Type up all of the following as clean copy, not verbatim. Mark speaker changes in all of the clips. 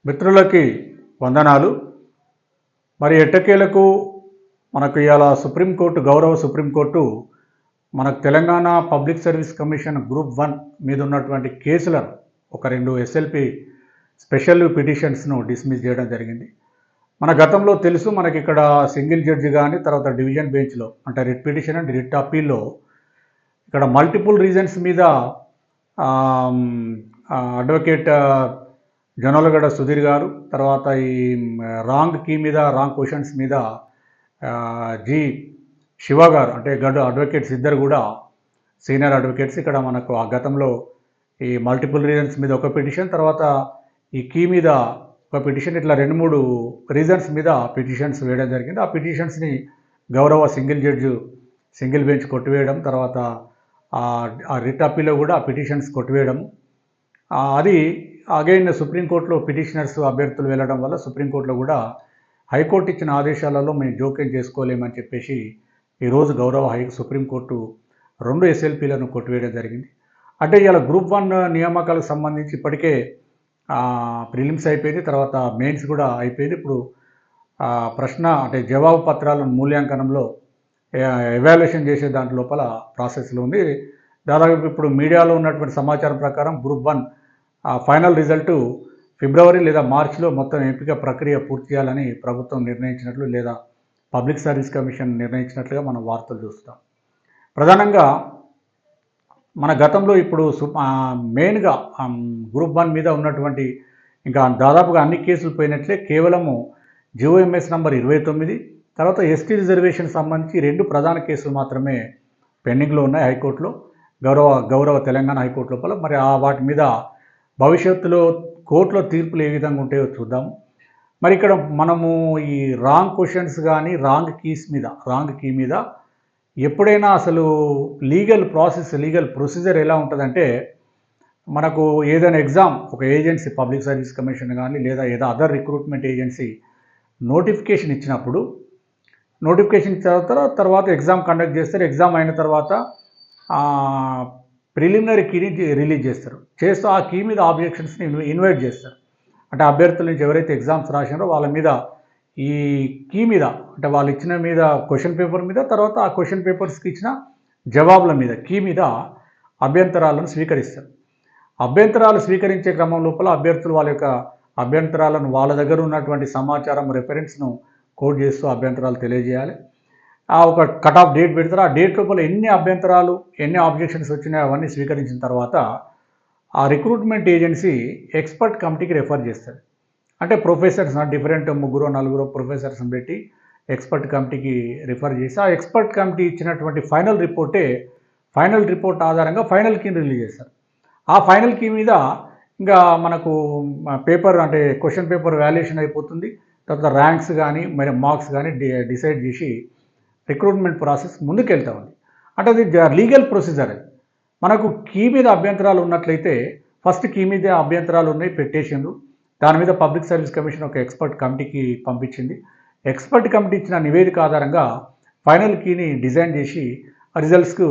Speaker 1: మిత్రులకి వందనాలు. మరి ఎట్టకేలకు మనకు ఇవాళ సుప్రీంకోర్టు గౌరవ సుప్రీంకోర్టు మనకు Telangana public service commission group 1 మీద ఉన్నటువంటి కేసులను ఒక 2 ఎస్ఎల్పి స్పెషల్ పిటిషన్స్ను డిస్మిస్ చేయడం జరిగింది. మన గతంలో తెలుసు, మనకి ఇక్కడ సింగిల్ జడ్జి కానీ తర్వాత డివిజన్ బెంచ్లో అంటే రిట్ పిటిషన్ అండ్ రిట్ అప్పీల్లో ఇక్కడ మల్టిపుల్ రీజన్స్ మీద అడ్వకేట్ జొన్నలగడ్డ సుధీర్ గారు, తర్వాత ఈ రాంగ్ కీ మీద రాంగ్ క్వశ్చన్స్ మీద జి శివ గారు, అంటే అడ్వకేట్స్ ఇద్దరు కూడా సీనియర్ అడ్వకేట్స్. ఇక్కడ మనకు ఆ గతంలో ఈ మల్టిపుల్ రీజన్స్ మీద ఒక పిటిషన్, తర్వాత ఈ కీ మీద ఒక పిటిషన్, ఇట్లా 2-3 రీజన్స్ మీద పిటిషన్స్ వేయడం జరిగింది. ఆ పిటిషన్స్ని గౌరవ సింగిల్ బెంచ్ కొట్టివేయడం, తర్వాత ఆ రిట్ అప్పీల్లో కూడా ఆ పిటిషన్స్ కొట్టివేయడం, అది అగైన్ సుప్రీంకోర్టులో పిటిషనర్స్ అభ్యర్థులు వెళ్ళడం వల్ల సుప్రీంకోర్టులో కూడా హైకోర్టు ఇచ్చిన ఆదేశాలలో మేము జోక్యం చేసుకోలేమని చెప్పేసి ఈరోజు గౌరవ సుప్రీంకోర్టు 2 ఎస్ఎల్పీలను కొట్టివేయడం జరిగింది. అంటే ఇలా గ్రూప్ 1 నియామకాలకు సంబంధించి ఇప్పటికే ప్రిలిమ్స్ అయిపోయింది, తర్వాత మెయిన్స్ కూడా అయిపోయింది. ఇప్పుడు ప్రశ్న అంటే జవాబు పత్రాలను మూల్యాంకనంలో ఎవాల్యుయేషన్ చేసే దాంట్ లోపల ప్రాసెస్లో ఉంది. దాదాపు ఇప్పుడు మీడియాలో ఉన్నటువంటి సమాచారం ప్రకారం గ్రూప్ 1 ఫైనల్ రిజల్టు ఫిబ్రవరి లేదా మార్చిలో మొత్తం ఎంపిక ప్రక్రియ పూర్తి చేయాలని ప్రభుత్వం నిర్ణయించినట్లు లేదా పబ్లిక్ సర్వీస్ కమిషన్ నిర్ణయించినట్లుగా మనం వార్తలు చూస్తాం. ప్రధానంగా మన గతంలో ఇప్పుడు మెయిన్గా గ్రూప్ 1 మీద ఉన్నటువంటి ఇంకా దాదాపుగా అన్ని కేసులు పోయినట్లే కేవలము జిఓఎంఎస్ నంబర్ 29, తర్వాత ఎస్టీ రిజర్వేషన్ సంబంధించి 2 ప్రధాన కేసులు మాత్రమే పెండింగ్లో ఉన్నాయి హైకోర్టులో, గౌరవ తెలంగాణ హైకోర్టు లోపల. మరి వాటి మీద భవిష్యత్తులో కోర్టులో తీర్పులు ఏ విధంగా ఉంటాయో చూద్దాం. మరి ఇక్కడ మనము ఈ రాంగ్ క్వశ్చన్స్ కానీ రాంగ్ కీ మీద ఎప్పుడైనా అసలు లీగల్ ప్రొసీజర్ ఎలా ఉంటుందంటే, మనకు ఏదైనా ఎగ్జామ్ ఒక ఏజెన్సీ పబ్లిక్ సర్వీస్ కమిషన్ కానీ లేదా ఏదో అదర్ రిక్రూట్మెంట్ ఏజెన్సీ నోటిఫికేషన్ ఇచ్చినప్పుడు, నోటిఫికేషన్ ఇచ్చిన తర్వాత ఎగ్జామ్ కండక్ట్ చేస్తారు. ఎగ్జామ్ అయిన తర్వాత ప్రిలిమినరీ కీని రిలీజ్ చేస్తూ ఆ కీ మీద ఆబ్జెక్షన్స్ని ఇన్వైట్ చేస్తారు. అంటే అభ్యర్థుల నుంచి ఎవరైతే ఎగ్జామ్స్ రాసినారో వాళ్ళ మీద ఈ కీ మీద, అంటే వాళ్ళు ఇచ్చిన మీద క్వశ్చన్ పేపర్ మీద, తర్వాత ఆ క్వశ్చన్ పేపర్స్కి ఇచ్చిన జవాబుల మీద కీ మీద అభ్యంతరాలను స్వీకరిస్తారు. అభ్యంతరాలు స్వీకరించే క్రమం లోపల అభ్యర్థులు వాళ్ళ యొక్క అభ్యంతరాలను, వాళ్ళ దగ్గర ఉన్నటువంటి సమాచారం రెఫరెన్స్ను కోడ్ చేస్తూ అభ్యంతరాలు తెలియజేయాలి. ఒక కట్ ఆఫ్ డేట్ పెడతారు. ఆ డేట్ లోపల ఎన్ని అభ్యంతరాలు ఎన్ని ఆబ్జెక్షన్స్ వచ్చినాయో అవన్నీ స్వీకరించిన తర్వాత ఆ రిక్రూట్మెంట్ ఏజెన్సీ ఎక్స్పర్ట్ కమిటీకి రెఫర్ చేస్తుంది. అంటే ప్రొఫెసర్స్, డిఫరెంట్ 3-4 ప్రొఫెసర్స్ని పెట్టి ఎక్స్పర్ట్ కమిటీకి రిఫర్ చేసి ఆ ఎక్స్పర్ట్ కమిటీ ఇచ్చినటువంటి ఫైనల్ రిపోర్ట్ ఆధారంగా ఫైనల్ కీని రిలీజ్ చేస్తారు. ఆ ఫైనల్ కీ మీద ఇంకా మనకు పేపర్ అంటే క్వశ్చన్ పేపర్ వాల్యుయేషన్ అయిపోతుంది. తర్వాత ర్యాంక్స్ కానీ మరి మార్క్స్ కానీ డిసైడ్ చేసి రిక్రూట్మెంట్ ప్రాసెస్ ముందుకెళ్తా ఉంది. అంటే అది లీగల్ ప్రొసీజర్. అది మనకు కీ మీద అభ్యంతరాలు ఉన్నట్లయితే ఫస్ట్ కీ మీద అభ్యంతరాలు ఉన్నాయి పెట్టేసిండ్రు, దాని మీద పబ్లిక్ సర్వీస్ కమిషన్ ఒక ఎక్స్పర్ట్ కమిటీకి పంపించింది. ఎక్స్పర్ట్ కమిటీ ఇచ్చిన నివేదిక ఆధారంగా ఫైనల్ కీని డిజైన్ చేసి రిజల్ట్స్కు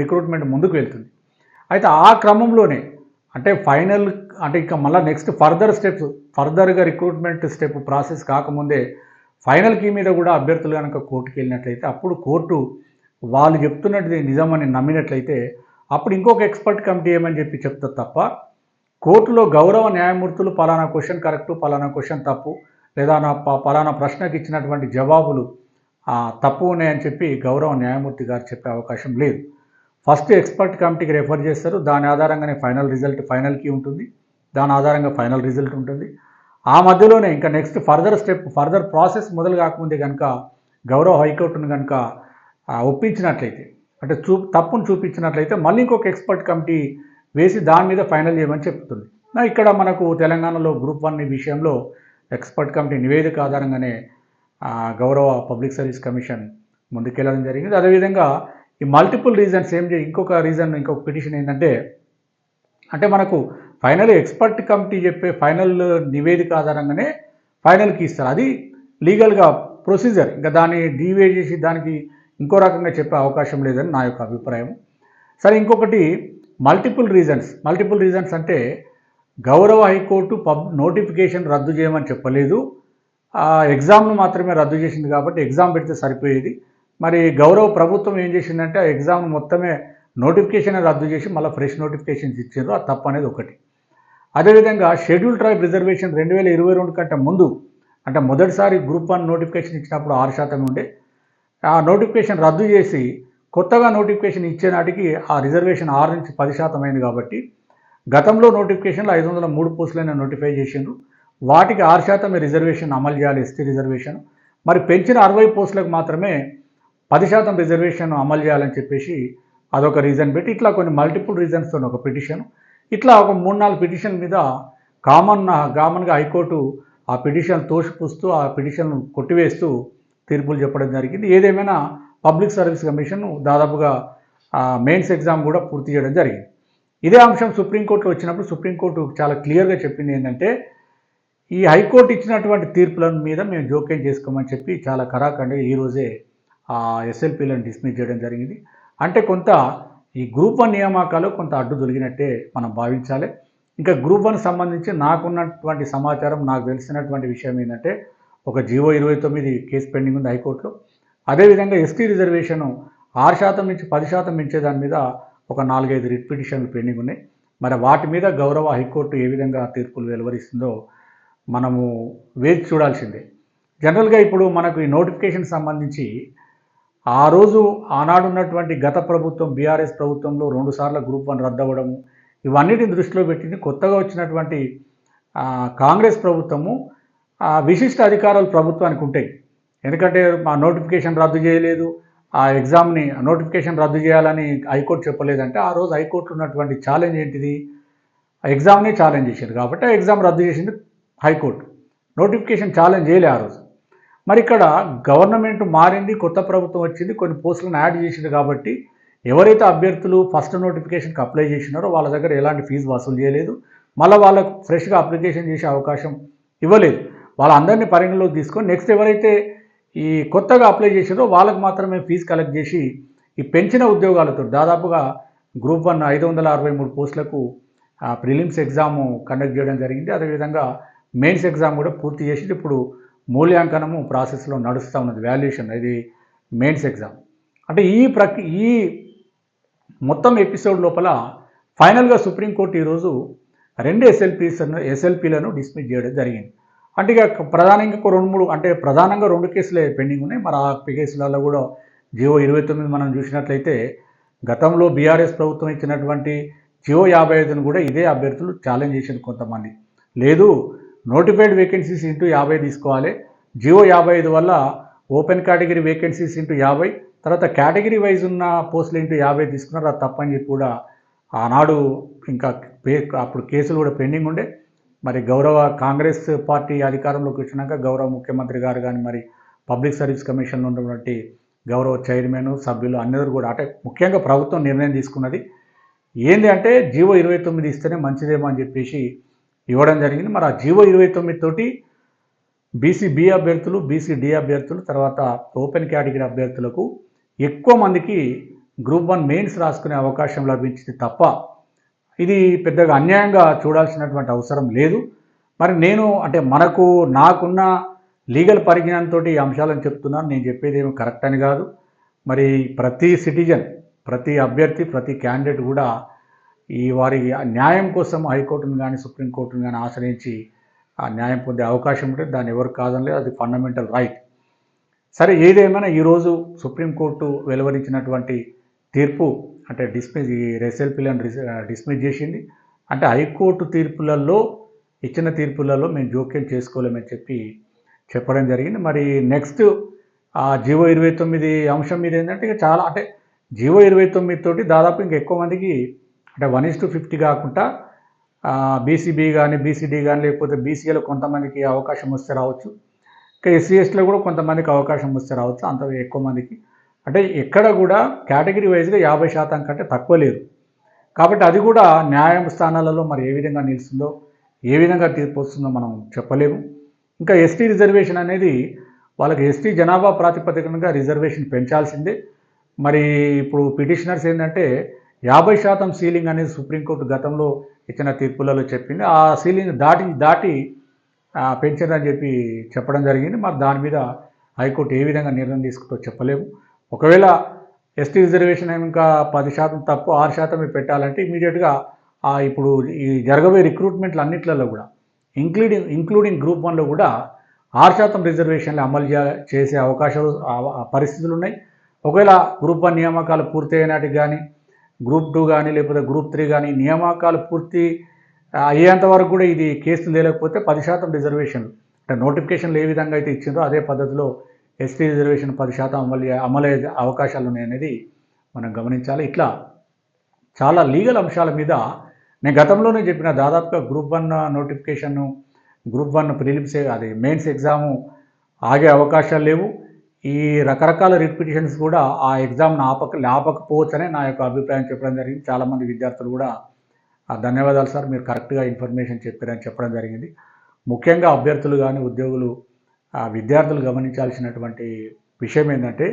Speaker 1: రిక్రూట్మెంట్ ముందుకు వెళ్తుంది. అయితే ఆ క్రమంలోనే అంటే ఇంకా మళ్ళీ నెక్స్ట్ ఫర్దర్గా రిక్రూట్మెంట్ స్టెప్ ప్రాసెస్ కాకముందే ఫైనల్ కీ మీద కూడా అభ్యర్థులు కనుక కోర్టుకు వెళ్ళినట్లయితే, అప్పుడు కోర్టు వాళ్ళు చెప్తున్నది నిజమని నమ్మినట్లయితే అప్పుడు ఇంకొక ఎక్స్పర్ట్ కమిటీ ఏమని చెప్తుంది తప్ప కోర్టులో గౌరవ న్యాయమూర్తులు పలానా క్వశ్చన్ కరెక్టు, పలానా క్వశ్చన్ తప్పు, లేదా పలానా ప్రశ్నకి ఇచ్చినటువంటి జవాబులు తప్పు ఉన్నాయని చెప్పి గౌరవ న్యాయమూర్తి గారు చెప్పే అవకాశం లేదు. ఫస్ట్ ఎక్స్పర్ట్ కమిటీకి రెఫర్ చేస్తారు. దాని ఆధారంగానే ఫైనల్ కీ ఉంటుంది. దాని ఆధారంగా ఫైనల్ రిజల్ట్ ఉంటుంది. ఆ మధ్యలోనే ఇంకా నెక్స్ట్ ఫర్దర్ ప్రాసెస్ మొదలు కాకముందే కనుక గౌరవ హైకోర్టును కనుక ఒప్పించినట్లయితే, అంటే తప్పును చూపించినట్లయితే మళ్ళీ ఇంకొక ఎక్స్పర్ట్ కమిటీ వేసి దాని మీద ఫైనల్ చేయమని చెప్తుంది. ఇక్కడ మనకు తెలంగాణలో గ్రూప్ 1 విషయంలో ఎక్స్పర్ట్ కమిటీ నివేదిక ఆధారంగానే గౌరవ పబ్లిక్ సర్వీస్ కమిషన్ ముందుకెళ్ళడం జరిగింది. అదేవిధంగా ఈ మల్టిపుల్ రీజన్స్ ఇంకొక పిటిషన్ ఏంటంటే, అంటే మనకు ఫైనల్ ఎక్స్పర్ట్ కమిటీ చెప్పే ఫైనల్ నివేదిక ఆధారంగానే ఫైనల్కి ఇస్తారు. అది లీగల్గా ప్రొసీజర్. ఇంకా దాన్ని డీవే చేసి దానికి ఇంకో రకంగా చెప్పే అవకాశం లేదని నా యొక్క అభిప్రాయం. సరే, ఇంకొకటి మల్టిపుల్ రీజన్స్ అంటే గౌరవ హైకోర్టు నోటిఫికేషన్ రద్దు చేయమని చెప్పలేదు. ఆ ఎగ్జామ్ను మాత్రమే రద్దు చేసింది కాబట్టి ఎగ్జామ్ పెడితే సరిపోయేది. మరి గౌరవ ప్రభుత్వం ఏం చేసిందంటే ఆ ఎగ్జామ్ను మొత్తమే నోటిఫికేషన్ రద్దు చేసి మళ్ళీ ఫ్రెష్ నోటిఫికేషన్స్ ఇచ్చారు. అది తప్పు అనేది ఒకటి. అదేవిధంగా షెడ్యూల్ ట్రైబ్ రిజర్వేషన్ 2022 కంటే ముందు అంటే మొదటిసారి గ్రూప్ 1 నోటిఫికేషన్ ఇచ్చినప్పుడు 6% ఉండే. ఆ నోటిఫికేషన్ రద్దు చేసి కొత్తగా నోటిఫికేషన్ ఇచ్చే నాటికి ఆ రిజర్వేషన్ 6 నుంచి 10% అయింది కాబట్టి గతంలో నోటిఫికేషన్లో 503 పోస్టులైనా నోటిఫై చేసిండ్రు. వాటికి 6% రిజర్వేషన్ అమలు చేయాలి, ఎస్టీ రిజర్వేషన్. మరి పెంచిన 60 పోస్టులకు మాత్రమే 10% రిజర్వేషన్ అమలు చేయాలని చెప్పేసి అదొక రీజన్ పెట్టి ఇట్లా కొన్ని మల్టిపుల్ రీజన్స్తో ఒక పిటిషన్, ఇట్లా ఒక 3-4 పిటిషన్ మీద కామన్గా హైకోర్టు ఆ పిటిషన్ తోసిపుస్తూ ఆ పిటిషన్ కొట్టివేస్తూ తీర్పులు చెప్పడం జరిగింది. ఏదేమైనా పబ్లిక్ సర్వీస్ కమిషన్ దాదాపుగా మెయిన్స్ ఎగ్జామ్ కూడా పూర్తి చేయడం జరిగింది. ఇదే అంశం సుప్రీంకోర్టులో వచ్చినప్పుడు సుప్రీంకోర్టు చాలా క్లియర్గా చెప్పింది ఏంటంటే ఈ హైకోర్టు ఇచ్చినటువంటి తీర్పుల మీద మేము జోక్యం చేసుకోమని చెప్పి చాలా కరాఖండిగా ఈరోజే ఆ ఎస్ఎల్పీలను డిస్మిస్ చేయడం జరిగింది. అంటే కొంత ఈ గ్రూప్ 1 నియామకాలు కొంత అడ్డు దొరికినట్టే మనం భావించాలి. ఇంకా గ్రూప్ 1 సంబంధించి నాకున్నటువంటి సమాచారం, నాకు తెలిసినటువంటి విషయం ఏంటంటే ఒక జీవో 29 కేసు పెండింగ్ ఉంది హైకోర్టులో. అదేవిధంగా ఎస్టీ రిజర్వేషన్ 6% నుంచి 10% పెంచే దాని మీద ఒక 4-5 రిట్ పిటిషన్లు పెండింగ్ ఉన్నాయి. మరి వాటి మీద గౌరవ హైకోర్టు ఏ విధంగా తీర్పులు వెలువరిస్తుందో మనము వేచి చూడాల్సిందే. జనరల్గా ఇప్పుడు మనకు ఈ నోటిఫికేషన్ సంబంధించి ఆ రోజు ఆనాడున్నటువంటి గత ప్రభుత్వం బీఆర్ఎస్ ప్రభుత్వంలో 2 సార్లు గ్రూప్ 1 రద్దు అవ్వడము, ఇవన్నిటిని దృష్టిలో పెట్టింది కొత్తగా వచ్చినటువంటి కాంగ్రెస్ ప్రభుత్వము విశిష్ట అధికారాలు ప్రభుత్వానికి ఉంటాయి. ఎందుకంటే మా నోటిఫికేషన్ రద్దు చేయలేదు, ఆ ఎగ్జామ్ని నోటిఫికేషన్ రద్దు చేయాలని హైకోర్టు చెప్పలేదంటే ఆ రోజు హైకోర్టులో ఉన్నటువంటి ఛాలెంజ్ ఏంటిది? ఆ ఎగ్జామ్ని ఛాలెంజ్ చేశారు కాబట్టి ఆ ఎగ్జామ్ రద్దు చేసింది హైకోర్టు. నోటిఫికేషన్ ఛాలెంజ్ చేయలే ఆ రోజు. మరి ఇక్కడ గవర్నమెంట్ మారింది, కొత్త ప్రభుత్వం వచ్చింది, కొన్ని పోస్టులను యాడ్ చేసింది కాబట్టి ఎవరైతే అభ్యర్థులు ఫస్ట్ నోటిఫికేషన్కి అప్లై చేసినారో వాళ్ళ దగ్గర ఎలాంటి ఫీజు వసూలు చేయలేదు. మళ్ళీ వాళ్ళకు ఫ్రెష్గా అప్లికేషన్ చేసే అవకాశం ఇవ్వలేదు. వాళ్ళందరినీ పరిగణలోకి తీసుకొని నెక్స్ట్ ఎవరైతే ఈ కొత్తగా అప్లై చేసారో వాళ్ళకు మాత్రమే ఫీజు కలెక్ట్ చేసి ఈ పెంచిన ఉద్యోగాలతో దాదాపుగా గ్రూప్ 1 563 పోస్టులకు ప్రిలిమ్స్ ఎగ్జాము కండక్ట్ చేయడం జరిగింది. అదేవిధంగా మెయిన్స్ ఎగ్జామ్ కూడా పూర్తి చేసి ఇప్పుడు మూల్యాంకనము ప్రాసెస్లో నడుస్తూ ఉన్నది, వాల్యుయేషన్. ఇది మెయిన్స్ ఎగ్జామ్. అంటే ఈ మొత్తం ఎపిసోడ్ లోపల ఫైనల్గా సుప్రీంకోర్టు ఈరోజు 2 ఎస్ఎల్పీలను డిస్మిస్ చేయడం జరిగింది. అంటే ఇక ప్రధానంగా 2-3 అంటే ప్రధానంగా 2 కేసులే పెండింగ్ ఉన్నాయి. మరి ఆ కేసులలో కూడా జియో 29 మనం చూసినట్లయితే గతంలో బీఆర్ఎస్ ప్రభుత్వం ఇచ్చినటువంటి జియో 55ను కూడా ఇదే అభ్యర్థులు ఛాలెంజ్ చేసింది కొంతమంది. లేదు, నోటిఫైడ్ వేకెన్సీస్ ఇంటూ 50 తీసుకోవాలి, జియో 55 వల్ల ఓపెన్ కేటగిరీ వేకెన్సీస్ ఇంటూ 50, తర్వాత కేటగిరీ వైజ్ ఉన్న పోస్టులు ఇంటూ 50 తీసుకున్నారు. అది తప్పని చెప్పి కూడా ఆనాడు ఇంకా అప్పుడు కేసులు కూడా పెండింగ్ ఉండే. మరి గౌరవ కాంగ్రెస్ పార్టీ అధికారంలోకి వచ్చినాక గౌరవ ముఖ్యమంత్రి గారు కానీ మరి పబ్లిక్ సర్వీస్ కమిషన్లో ఉన్నటువంటి గౌరవ చైర్మన్, సభ్యులు అందరూ కూడా అంటే ముఖ్యంగా ప్రభుత్వం నిర్ణయం తీసుకున్నది ఏంటి అంటే జీవో 29 ఇస్తేనే మంచిదేమో అని చెప్పేసి ఇవ్వడం జరిగింది. మరి ఆ జీవో 29 తోటి బీసీ బి అభ్యర్థులు, బీసీ డి అభ్యర్థులు, తర్వాత ఓపెన్ కేటగిరీ అభ్యర్థులకు ఎక్కువ మందికి గ్రూప్ 1 మెయిన్స్ రాసుకునే అవకాశం లభించింది తప్ప ఇది పెద్దగా అన్యాయంగా చూడాల్సినటువంటి అవసరం లేదు. మరి నేను అంటే నాకున్న లీగల్ పరిజ్ఞానంతో ఈ అంశాలను చెప్తున్నాను. నేను చెప్పేది ఏమి కరెక్ట్ అని కాదు. మరి ప్రతి సిటిజన్, ప్రతి అభ్యర్థి, ప్రతి క్యాండిడేట్ కూడా ఈ వారి న్యాయం కోసం హైకోర్టును కానీ సుప్రీంకోర్టును కానీ ఆశ్రయించి ఆ న్యాయం పొందే అవకాశం ఉంటుంది. దాన్ని ఎవరు కాదనలేదు, అది ఫండమెంటల్ రైట్. సరే, ఏదేమైనా ఈరోజు సుప్రీంకోర్టు వెలువరించినటువంటి తీర్పు అంటే ఈ ఎస్ఎల్పీలను డిస్మిస్ చేసింది. అంటే హైకోర్టు ఇచ్చిన తీర్పులలో మేము జోక్యం చేసుకోలేమని చెప్పడం జరిగింది. మరి నెక్స్ట్ ఆ జీవో 29 అంశం మీద ఏంటంటే ఇక చాలా అంటే జీవో 29 తోటి దాదాపు ఇంకా ఎక్కువ మందికి అంటే 1:50 కాకుండా బీసీబీ కానీ బీసీడీ కానీ లేకపోతే బీసీఏలో కొంతమందికి అవకాశం వస్తే రావచ్చు, ఇంకా ఎస్సీ/ఎస్టీలో కూడా కొంతమందికి అవకాశం వస్తే రావచ్చు. అంత ఎక్కువ మందికి అంటే ఎక్కడ కూడా కేటగిరీ వైజ్గా 50% కంటే తక్కువ లేదు. కాబట్టి అది కూడా న్యాయస్థానాలలో మరి ఏ విధంగా నిలుస్తుందో, ఏ విధంగా తీర్పు వస్తుందో మనం చెప్పలేము. ఇంకా ఎస్టీ రిజర్వేషన్ అనేది వాళ్ళకి ఎస్టీ జనాభా ప్రాతిపదికనగా రిజర్వేషన్ పెంచాల్సిందే. మరి ఇప్పుడు పిటిషనర్స్ ఏంటంటే 50% సీలింగ్ అనేది సుప్రీంకోర్టు గతంలో ఇచ్చిన తీర్పులలో చెప్పింది. ఆ సీలింగ్ దాటి పెంచారని చెప్పి చెప్పడం జరిగింది. మరి దాని మీద హైకోర్టు ఏ విధంగా నిర్ణయం తీసుకుంటో చెప్పలేము. ఒకవేళ ఎస్టీ రిజర్వేషన్ ఇంకా 10% తప్పు 6% పెట్టాలంటే ఇమీడియట్గా ఇప్పుడు ఈ జరగబోయే రిక్రూట్మెంట్లు అన్నిట్లలో కూడా ఇంక్లూడింగ్ గ్రూప్ 1లో కూడా 6% రిజర్వేషన్లు అమలు చేసే అవకాశాలు పరిస్థితులు ఉన్నాయి. ఒకవేళ గ్రూప్ 1 నియామకాలు పూర్తయ్యేనాటికి కానీ గ్రూప్ 2 కానీ లేకపోతే గ్రూప్ 3 కానీ నియామకాలు పూర్తి అయ్యేంత వరకు కూడా ఇది కేసులు తేలకపోతే 10% రిజర్వేషన్లు అంటే నోటిఫికేషన్లు ఏ విధంగా అయితే ఇచ్చిందో అదే పద్ధతిలో ఎస్టీ రిజర్వేషన్ 10% అమలయ్యే అవకాశాలు ఉన్నాయనేది మనం గమనించాలి. ఇట్లా చాలా లీగల్ అంశాల మీద నేను గతంలోనే చెప్పిన దాదాపుగా గ్రూప్ 1 నోటిఫికేషన్ను గ్రూప్ 1 ప్రిలిమ్స్ అది మెయిన్స్ ఎగ్జాము ఆగే అవకాశాలు లేవు. ఈ రకరకాల రిపిటిషన్స్ కూడా ఆ ఎగ్జామ్ను ఆపకపోవచ్చనే నా యొక్క అభిప్రాయం చెప్పడం జరిగింది. చాలామంది విద్యార్థులు కూడా ధన్యవాదాలు సార్, మీరు కరెక్ట్గా ఇన్ఫర్మేషన్ చెప్పారని చెప్పడం జరిగింది. ముఖ్యంగా అభ్యర్థులు కానీ ఉద్యోగులు విద్యార్థులు గమనించాల్సినటువంటి విషయం ఏంటంటే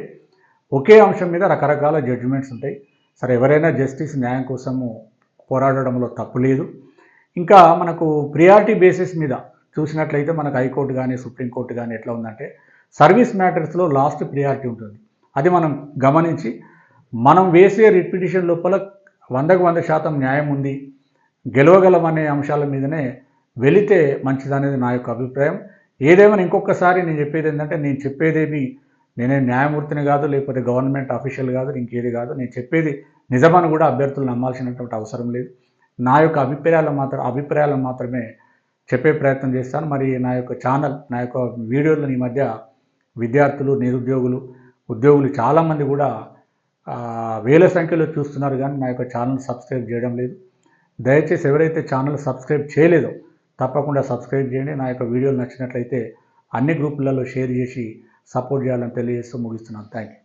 Speaker 1: ఒకే అంశం మీద రకరకాల జడ్జిమెంట్స్ ఉంటాయి. సరే, ఎవరైనా జస్టిస్ న్యాయం కోసము పోరాడడంలో తప్పు లేదు. ఇంకా మనకు ప్రియారిటీ బేసిస్ మీద చూసినట్లయితే మనకు హైకోర్టు కానీ సుప్రీంకోర్టు కానీ ఎట్లా ఉందంటే సర్వీస్ మ్యాటర్స్లో లాస్ట్ ప్రియారిటీ ఉంటుంది. అది మనం గమనించి మనం వేసే రిపిటిషన్ లోపల 100% న్యాయం ఉంది, గెలవగలం అనే అంశాల మీదనే వెళితే మంచిదనేది నా యొక్క అభిప్రాయం. ఏదేమైనా ఇంకొకసారి నేను చెప్పేది ఏంటంటే నేనే న్యాయమూర్తిని కాదు, లేకపోతే గవర్నమెంట్ అఫీషియల్ కాదు, ఇంకేది కాదు. నేను చెప్పేది నిజమని కూడా అభ్యర్థులు నమ్మాల్సినటువంటి అవసరం లేదు. నా యొక్క అభిప్రాయాలను మాత్రమే చెప్పే ప్రయత్నం చేస్తాను. మరి నా యొక్క వీడియోలను ఈ మధ్య విద్యార్థులు, నిరుద్యోగులు, ఉద్యోగులు చాలామంది కూడా వేల సంఖ్యలో చూస్తున్నారు, కానీ నా యొక్క ఛానల్ సబ్స్క్రైబ్ చేయడం లేదు. దయచేసి ఎవరైతే ఛానల్ సబ్స్క్రైబ్ చేయలేదో తప్పకుండా సబ్స్క్రైబ్ చేయండి. నా యొక్క వీడియోలు నచ్చినట్లయితే అన్ని గ్రూపులలో షేర్ చేసి సపోర్ట్ చేయాలని తెలియజేస్తూ ముగిస్తున్నాను. Thank you.